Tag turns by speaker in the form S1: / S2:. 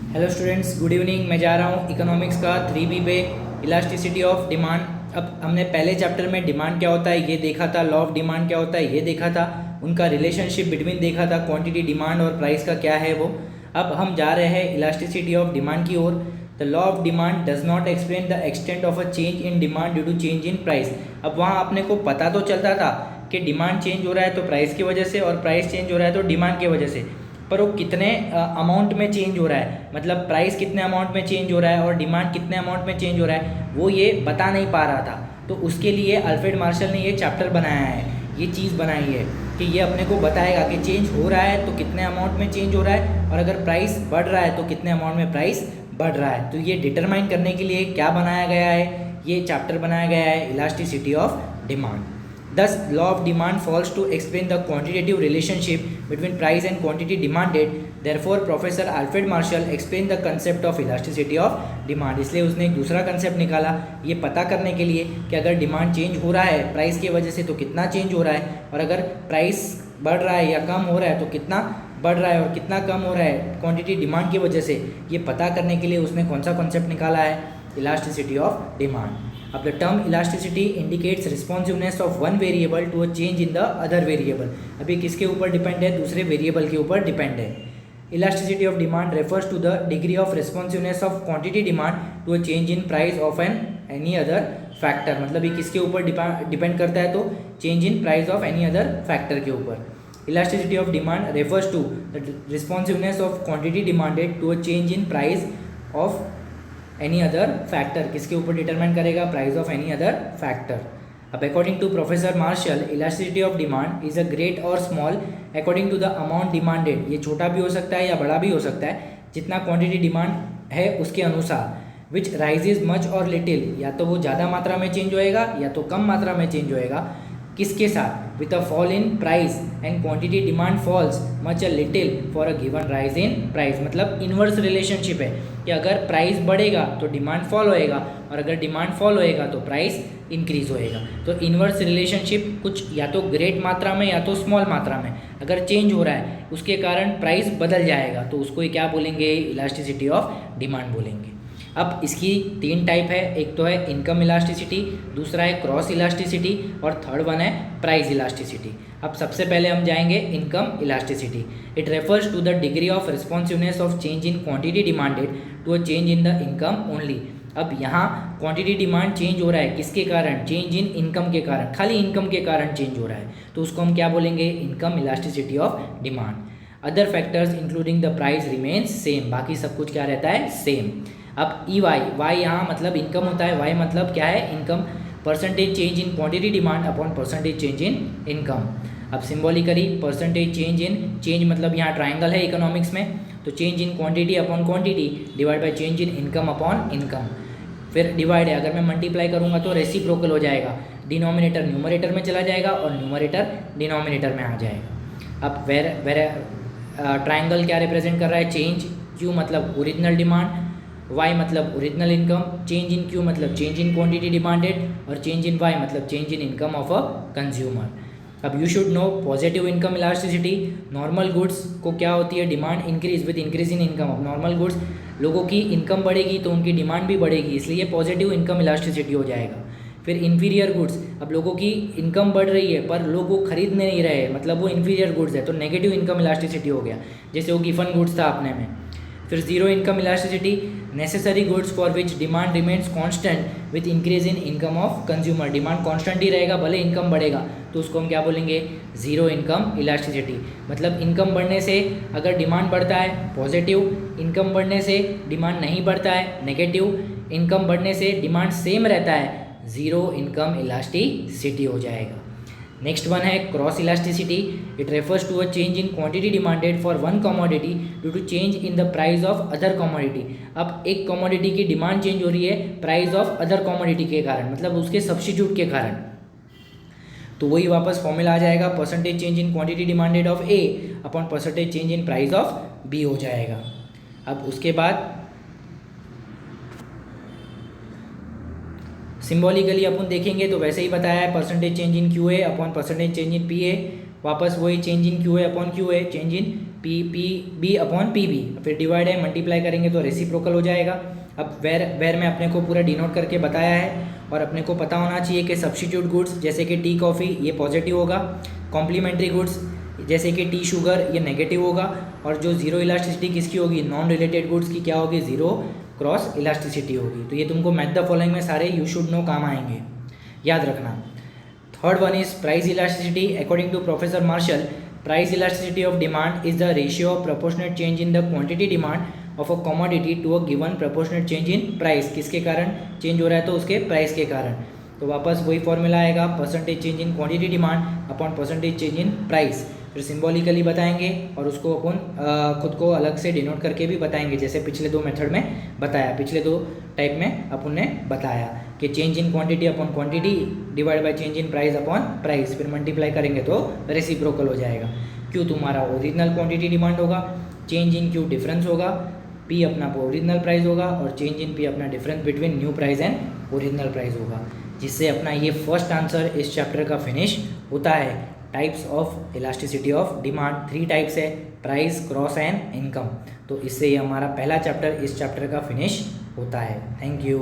S1: Hello students, good evening. मैं जा रहा हूँ इकोनॉमिक्स का 3B पे इलास्टिसिटी ऑफ डिमांड। अब हमने पहले चैप्टर में डिमांड क्या होता है ये देखा था, लॉ ऑफ डिमांड क्या होता है ये देखा था, उनका रिलेशनशिप बिटवीन देखा था, क्वांटिटी डिमांड और प्राइस का क्या है वो। अब हम जा रहे हैं इलास्टिसिटी ऑफ डिमांड की ओर। The law of demand does not explain the extent of a change in demand due to change in price. अब वहाँ अपने को पता तो चलता था कि डिमांड चेंज हो रहा है तो प्राइस की वजह से, और प्राइस चेंज हो रहा है तो डिमांड की वजह से, पर वो कितने अमाउंट में चेंज हो रहा है, मतलब प्राइस कितने अमाउंट में चेंज हो रहा है और डिमांड कितने अमाउंट में चेंज हो रहा है, वो ये बता नहीं पा रहा था। तो उसके लिए अल्फ्रेड मार्शल ने ये चैप्टर बनाया है, ये चीज़ बनाई है कि ये अपने को बताएगा कि चेंज हो रहा है तो कितने अमाउंट में चेंज हो रहा है, और अगर प्राइस बढ़ रहा है तो कितने अमाउंट में प्राइस बढ़ रहा है। तो ये डिटरमाइन करने के लिए क्या बनाया गया है, ये चैप्टर बनाया गया है elasticity of demand. Thus, law of demand falls to explain the quantitative relationship between price and quantity demanded. Therefore, Professor Alfred Marshall explained the concept of elasticity of demand. इसलिए उसने एक दूसरा कंसेप्ट निकाला ये पता करने के लिए कि अगर डिमांड चेंज हो रहा है प्राइस की वजह से तो कितना चेंज हो रहा है, और अगर प्राइस बढ़ रहा है या कम हो रहा है तो कितना बढ़ रहा है और कितना कम हो रहा है क्वांटिटी डिमांड की वजह से। ये पता करने के लिए उसने कौन सा कॉन्सेप्ट निकाला है, इलास्टिसिटी ऑफ डिमांड। अब the term elasticity indicates responsiveness of one variable to a change in the other variable. अभी किसके ऊपर डिपेंड है, दूसरे वेरिएबल के ऊपर डिपेंड है। Elasticity of demand refers to the degree of responsiveness of quantity demand to a change in price of any other factor. मतलब ये किसके ऊपर डिपेंड करता है, तो change in price of any other factor के ऊपर। Elasticity of demand refers to the responsiveness of quantity demanded to a change in price of any other factor. किसके ऊपर डिटरमाइन करेगा, price of any other factor. अब according to professor Marshall, elasticity of demand is a great or small according to the amount demanded. ये छोटा भी हो सकता है या बड़ा भी हो सकता है, जितना क्वांटिटी डिमांड है उसके अनुसार। विच राइजेज मच और लिटिल, या तो वो ज़्यादा मात्रा में चेंज होएगा या तो कम मात्रा में चेंज होएगा। किसके साथ, with a fall in price and quantity demand falls much a little for a given rise in price. मतलब इन्वर्स रिलेशनशिप है कि अगर प्राइस बढ़ेगा तो डिमांड फॉल होएगा, और अगर डिमांड फॉल होएगा तो प्राइस इंक्रीज होएगा। तो इन्वर्स रिलेशनशिप कुछ या तो ग्रेट मात्रा में या तो स्मॉल मात्रा में अगर चेंज हो रहा है उसके कारण प्राइस बदल जाएगा, तो उसको ही क्या बोलेंगे, इलास्टिसिटी ऑफ डिमांड बोलेंगे। अब इसकी 3 टाइप है, एक तो है इनकम इलास्टिसिटी, दूसरा है क्रॉस इलास्टिसिटी, और थर्ड वन है प्राइस इलास्टिसिटी। अब सबसे पहले हम जाएंगे income elasticity. It refers to the degree of responsiveness of change in quantity demanded to a change in the income only. अब यहाँ क्वांटिटी डिमांड चेंज हो रहा है किसके कारण, चेंज इन इनकम के कारण, खाली इनकम के कारण चेंज हो रहा है, तो उसको हम क्या बोलेंगे, income elasticity of demand. Other factors including the price remains same, बाकी सब कुछ क्या रहता है, सेम। अब ई वाई यहाँ मतलब इनकम होता है, वाई मतलब क्या है, income, percentage change in quantity demand upon percentage change in income. अब symbolically percentage change in, change मतलब यहाँ ट्राइंगल है इकोनॉमिक्स में, तो change in quantity upon quantity divide by change in income upon income. फिर डिवाइड है, अगर मैं मल्टीप्लाई करूँगा तो रेसिप्रोकल हो जाएगा, डिनोमिनेटर न्यूमरेटर में चला जाएगा और न्यूमरेटर डिनोमिनेटर में आ जाएगा। अब वेर ट्राइंगल क्या रिप्रेजेंट कर रहा है, चेंज, क्यू मतलब ओरिजिनल डिमांड, वाई मतलब original income, change in Q मतलब चेंज इन क्वांटिटी डिमांडेड, और चेंज इन वाई मतलब change in income of a consumer. अब you should know positive income elasticity, normal goods को क्या होती है, demand increase with increase in income. अब normal goods, लोगों की इनकम बढ़ेगी तो उनकी डिमांड भी बढ़ेगी, इसलिए पॉजिटिव इनकम इलास्टिसिटी हो जाएगा। फिर इन्फीरियर गुड्स, अब लोगों की इनकम बढ़ रही है पर लोग वो खरीद नहीं रहे, मतलब वो इन्फीरियर गुड्स है, तो नेगेटिव इनकम इलास्टिसिटी हो गया, जैसे वो गिफन गुड्स था अपने में। फिर zero income elasticity, necessary goods for which demand remains constant with increase in income of consumer. Demand constant ही रहेगा भले इनकम बढ़ेगा, तो उसको हम क्या बोलेंगे, जीरो इनकम इलास्टिसिटी। मतलब इनकम बढ़ने से अगर डिमांड बढ़ता है पॉजिटिव, इनकम बढ़ने से डिमांड नहीं बढ़ता है नेगेटिव, इनकम बढ़ने से डिमांड सेम रहता है, जीरो इनकम इलास्टिसिटी हो जाएगा। नेक्स्ट वन है cross elasticity. It refers to a change in quantity demanded for one commodity due to change in the price of other commodity. अब एक commodity की डिमांड चेंज हो रही है प्राइस ऑफ अदर कमोडिटी के कारण, मतलब उसके सब्स्टिट्यूट के कारण, तो वही वापस फॉर्मूला आ जाएगा, percentage change in quantity demanded of A upon percentage change in price of B हो जाएगा। अब उसके बाद सिंबॉलिकली अपन देखेंगे तो वैसे ही बताया है, percentage change in Q A upon percentage change in P A, वापस वही change in Q A upon Q A, change in B upon P B, फिर डिवाइड है मल्टीप्लाई करेंगे तो रेसिप्रोकल हो जाएगा। अब वेर में अपने को पूरा डिनोट करके बताया है, और अपने को पता होना चाहिए कि सब्स्टिट्यूट गुड्स जैसे कि टी कॉफ़ी ये पॉजिटिव होगा, कॉम्प्लीमेंट्री गुड्स जैसे कि टी शुगर ये नेगेटिव होगा, और जो जीरो इलास्टिसिटी किसकी होगी, नॉन रिलेटेड गुड्स की क्या होगी, जीरो क्रॉस इलास्टिसिटी होगी। तो ये तुमको मैथ द फॉलोइंग में सारे यू शुड नो काम आएंगे, याद रखना। Third one is price elasticity. According to professor Marshall, price elasticity of demand is the ratio of proportionate change in the quantity demand of a commodity to a given proportionate change in price. किसके कारण change हो रहा है, तो उसके price के कारण। तो वापस वही फॉर्मूला आएगा, percentage change in quantity demand upon percentage change in price. फिर सिंबॉलिकली बताएंगे और उसको अपन खुद को अलग से डिनोट करके भी बताएंगे, जैसे पिछले दो मेथड में बताया, पिछले दो टाइप में अपन ने बताया कि change in quantity upon quantity divide by change in price upon price, फिर मल्टीप्लाई करेंगे तो रेसिप्रोकल हो जाएगा। क्यू तुम्हारा ओरिजिनल क्वांटिटी डिमांड होगा, चेंज इन क्यू डिफरेंस होगा, पी अपना ओरिजिनल प्राइस होगा, और चेंज इन पी अपना difference between new price and original price होगा। जिससे अपना ये फर्स्ट आंसर इस चैप्टर का फिनिश होता है। Types of elasticity of demand 3 types है, प्राइस, क्रॉस एंड इनकम। तो इससे ये हमारा पहला चैप्टर इस चैप्टर का फिनिश होता है। Thank you.